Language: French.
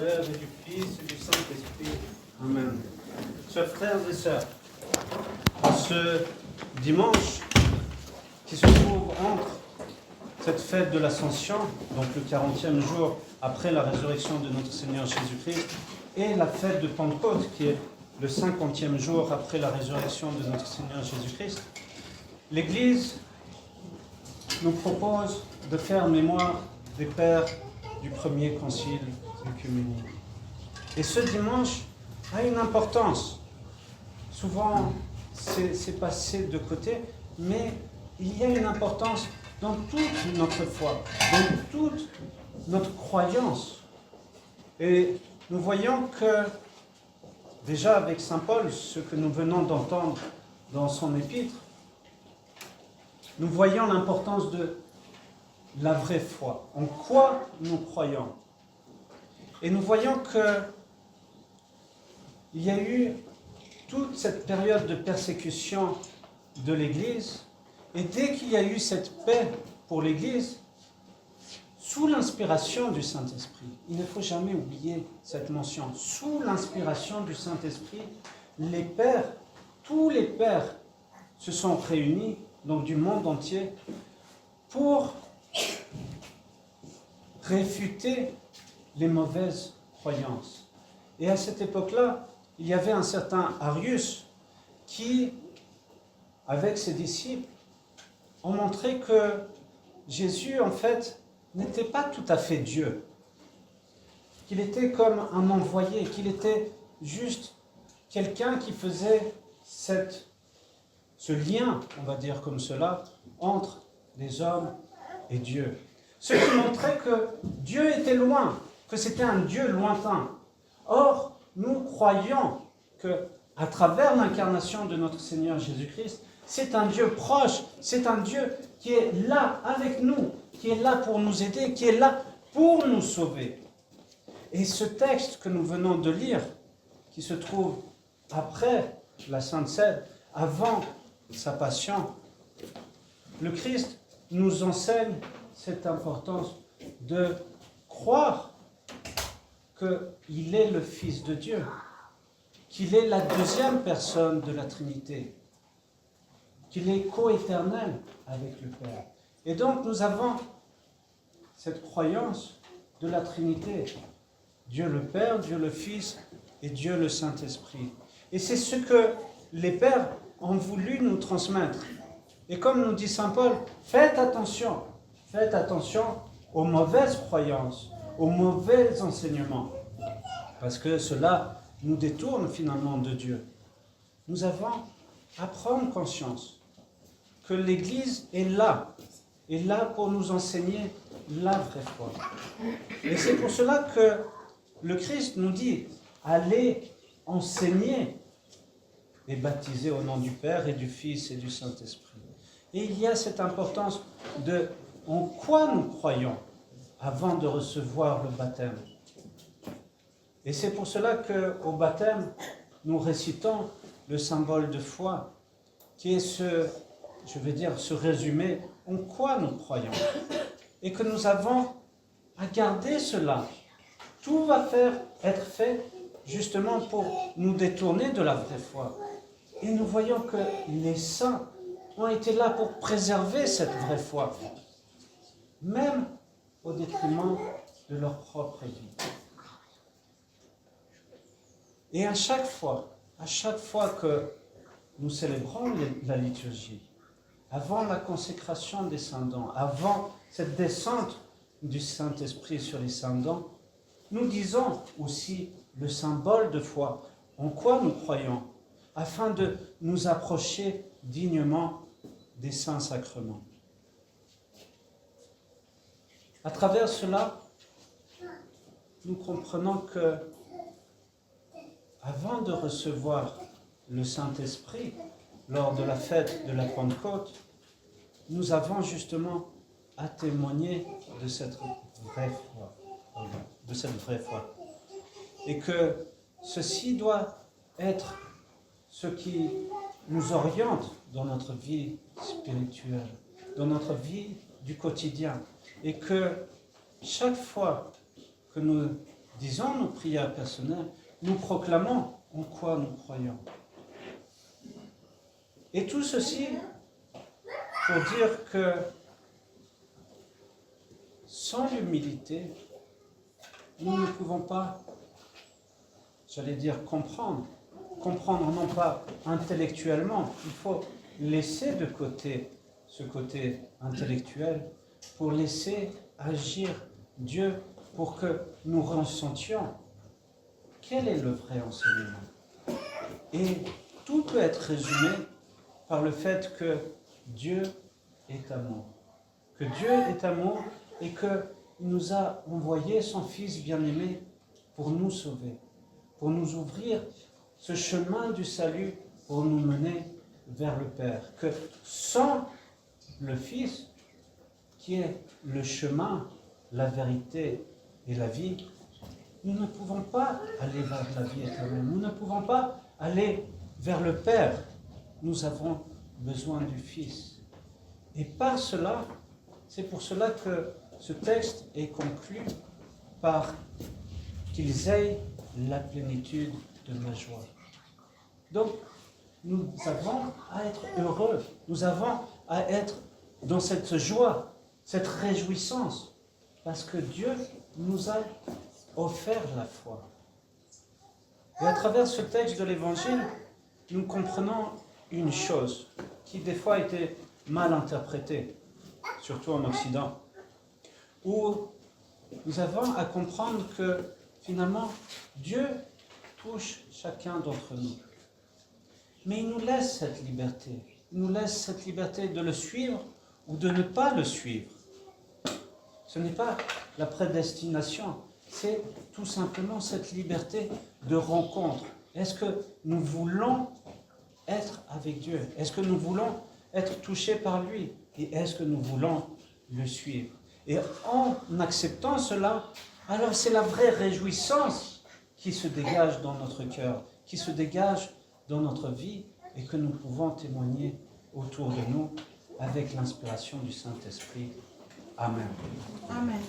Père et du Fils et du Saint-Esprit. Amen. Chers frères et sœurs, en ce dimanche qui se trouve entre cette fête de l'Ascension, donc le 40e jour après la résurrection de notre Seigneur Jésus-Christ, et la fête de Pentecôte, qui est le 50e jour après la résurrection de notre Seigneur Jésus-Christ, l'Église nous propose de faire mémoire des pères du premier concile œcuménique. Et ce dimanche a une importance. Souvent, c'est passé de côté, mais il y a une importance dans toute notre foi, dans toute notre croyance. Et nous voyons que, déjà avec saint Paul, ce que nous venons d'entendre dans son épître, nous voyons l'importance de la vraie foi, en quoi nous croyons. Et nous voyons qu'il y a eu toute cette période de persécution de l'Église, et dès qu'il y a eu cette paix pour l'Église, sous l'inspiration du Saint-Esprit, il ne faut jamais oublier cette mention, sous l'inspiration du Saint-Esprit, les pères, tous les pères se sont réunis, donc du monde entier, pour réfuter les mauvaises croyances. Et à cette époque-là, il y avait un certain Arius qui, avec ses disciples, ont montré que Jésus, en fait, n'était pas tout à fait Dieu. Qu'il était comme un envoyé, qu'il était juste quelqu'un qui faisait ce lien, on va dire comme cela, entre les hommes et Dieu. Ce qui montrait que Dieu était loin, que c'était un Dieu lointain. Or, nous croyons qu'à travers l'incarnation de notre Seigneur Jésus-Christ, c'est un Dieu proche, c'est un Dieu qui est là avec nous, qui est là pour nous aider, qui est là pour nous sauver. Et ce texte que nous venons de lire, qui se trouve après la Sainte Cède, avant sa passion, le Christ nous enseigne cette importance de croire qu'il est le Fils de Dieu, qu'il est la deuxième personne de la Trinité, qu'il est coéternel avec le Père. Et donc nous avons cette croyance de la Trinité, Dieu le Père, Dieu le Fils et Dieu le Saint-Esprit. Et c'est ce que les pères ont voulu nous transmettre. Et comme nous dit saint Paul, faites attention aux mauvaises croyances, aux mauvais enseignements, parce que cela nous détourne finalement de Dieu. Nous avons à prendre conscience que l'Église est là pour nous enseigner la vraie foi. Et c'est pour cela que le Christ nous dit, allez enseigner et baptiser au nom du Père et du Fils et du Saint-Esprit. Et il y a cette importance de en quoi nous croyons avant de recevoir le baptême. Et c'est pour cela qu'au baptême, nous récitons le symbole de foi, qui est ce résumé, en quoi nous croyons. Et que nous avons à garder cela. Tout va être fait justement pour nous détourner de la vraie foi. Et nous voyons que les saints ont été là pour préserver cette vraie foi, même au détriment de leur propre vie. Et à chaque fois que nous célébrons la liturgie, avant la consécration des saints dons, avant cette descente du Saint-Esprit sur les saints dons, nous disons aussi le symbole de foi, en quoi nous croyons, afin de nous approcher dignement des saints sacrements. À travers cela, nous comprenons que, avant de recevoir le Saint-Esprit lors de la fête de la Pentecôte, nous avons justement à témoigner de cette vraie foi. Et que ceci doit être ce qui nous oriente dans notre vie spirituelle, dans notre vie du quotidien. Et que chaque fois que nous disons nos prières personnelles, nous proclamons en quoi nous croyons. Et tout ceci pour dire que sans l'humilité, nous ne pouvons pas, j'allais dire, comprendre. Comprendre non pas intellectuellement, il faut laisser de côté ce côté intellectuel pour laisser agir Dieu pour que nous ressentions quel est le vrai enseignement. Et tout peut être résumé par le fait que Dieu est amour. Que Dieu est amour et qu'il nous a envoyé son Fils bien-aimé pour nous sauver, pour nous ouvrir ce chemin du salut, pour nous mener vers le Père. Que sans le Fils, qui est le chemin, la vérité et la vie, nous ne pouvons pas aller vers la vie éternelle. Nous ne pouvons pas aller vers le Père. Nous avons besoin du Fils. Et par cela, c'est pour cela que ce texte est conclu par qu'ils aient la plénitude de ma joie. Donc, nous avons à être heureux. Nous avons à être dans cette joie, cette réjouissance, parce que Dieu nous a offert la foi. Et à travers ce texte de l'Évangile, nous comprenons une chose qui des fois a été mal interprétée, surtout en Occident, où nous avons à comprendre que finalement, Dieu touche chacun d'entre nous. Mais il nous laisse cette liberté. Il nous laisse cette liberté de le suivre ou de ne pas le suivre. Ce n'est pas la prédestination, c'est tout simplement cette liberté de rencontre. Est-ce que nous voulons être avec Dieu? Est-ce que nous voulons être touchés par lui? Et est-ce que nous voulons le suivre? Et en acceptant cela, alors c'est la vraie réjouissance qui se dégage dans notre cœur, qui se dégage dans notre vie et que nous pouvons témoigner autour de nous avec l'inspiration du Saint-Esprit. Amen. Amen.